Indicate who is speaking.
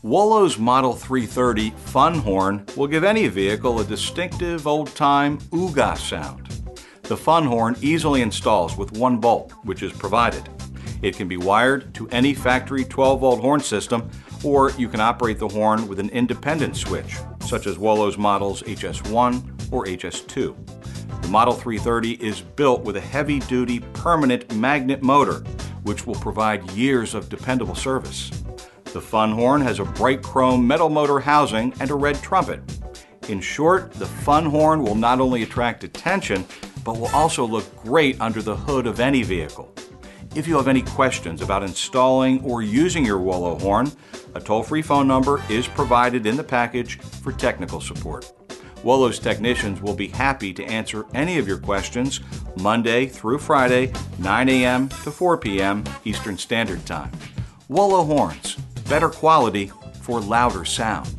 Speaker 1: Wolo's Model 330 Fun Horn will give any vehicle a distinctive old-time OOGAH sound. The Fun Horn easily installs with one bolt, which is provided. It can be wired to any factory 12-volt horn system, or you can operate the horn with an independent switch, such as Wolo's models HS1 or HS2. The Model 330 is built with a heavy-duty permanent magnet motor, which will provide years of dependable service. The Fun Horn has a bright chrome metal motor housing and a red trumpet. In short, the Fun Horn will not only attract attention, but will also look great under the hood of any vehicle. If you have any questions about installing or using your Wolo horn, a toll-free phone number is provided in the package for technical support. Wolo's technicians will be happy to answer any of your questions Monday through Friday, 9 a.m. to 4 p.m. Eastern Standard Time. Wolo Horns, better quality for louder sound.